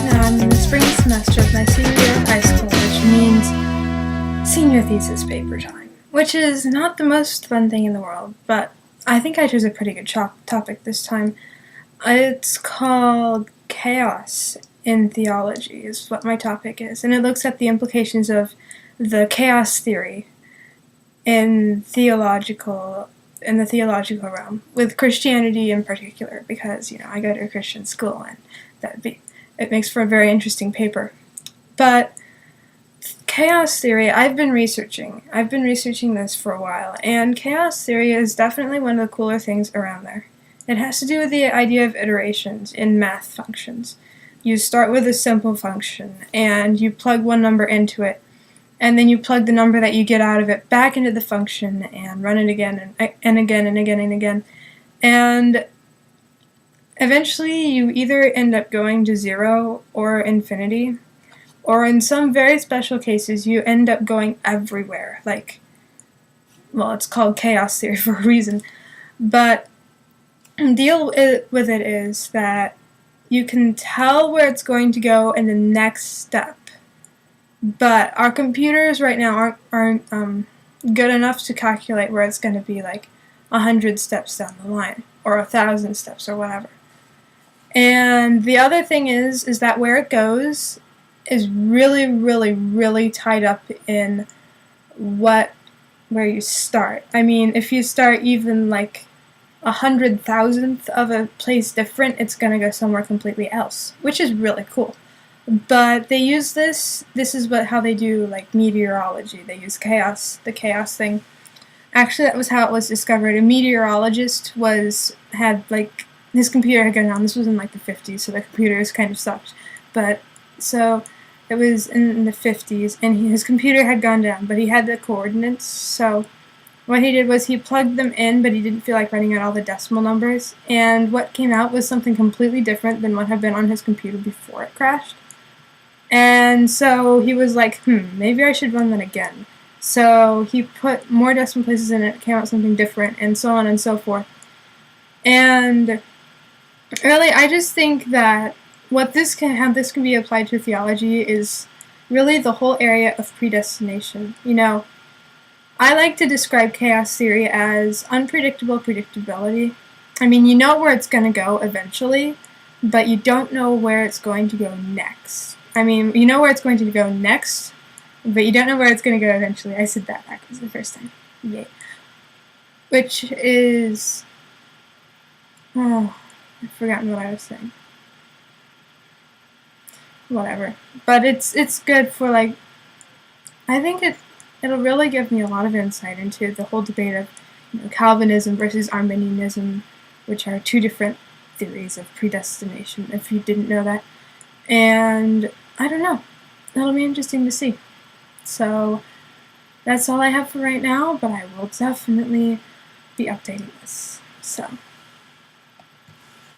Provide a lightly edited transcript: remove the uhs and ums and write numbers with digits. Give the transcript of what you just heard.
right now I'm in the spring semester of my senior year of high school, which means senior thesis paper time, which is not the most fun thing in the world, but I think I chose a pretty good topic this time. It's called chaos in theology is what my topic is, and it looks at the implications of the chaos theory in the theological realm, with Christianity in particular, because I go to a Christian school, and it makes for a very interesting paper. But chaos theory, I've been researching this for a while, and chaos theory is definitely one of the cooler things around there. It has to do with the idea of iterations in math functions. You start with a simple function, and you plug one number into it, and then you plug the number that you get out of it back into the function and run it again and again and again and again. And eventually you either end up going to 0 or infinity, or in some very special cases you end up going everywhere. It's called chaos theory for a reason. But the deal with it is that you can tell where it's going to go in the next step. But our computers right now aren't good enough to calculate where it's going to be 100 steps down the line, or 1,000 steps, or whatever. And the other thing is that where it goes is really, really, really tied up in where you start. I mean, if you start even 100,000th of a place different, it's going to go somewhere completely else, which is really cool. But they use this is how they do meteorology. They use the chaos thing. Actually, that was how it was discovered. A meteorologist had his computer had gone down. This was in the 50s, so the computers kind of sucked. But so it was in the 50s, and his computer had gone down, but he had the coordinates. So what he did was he plugged them in, but he didn't feel like writing out all the decimal numbers. And what came out was something completely different than what had been on his computer before it crashed. And so he was like, maybe I should run that again. So he put more decimal places in it, came out something different, and so on and so forth. And really, I just think that how this can be applied to theology is really the whole area of predestination. I like to describe chaos theory as unpredictable predictability. I mean, you know where it's going to go eventually, but you don't know where it's going to go next. I mean, you know where it's going to go next, but you don't know where it's going to go eventually. I said that backwards the first time. Yay. Which is... I've forgotten what I was saying. Whatever. But it's good for, I think it'll really give me a lot of insight into the whole debate of Calvinism versus Arminianism, which are two different theories of predestination, if you didn't know that. And I don't know. That'll be interesting to see. So that's all I have for right now, but I will definitely be updating this. So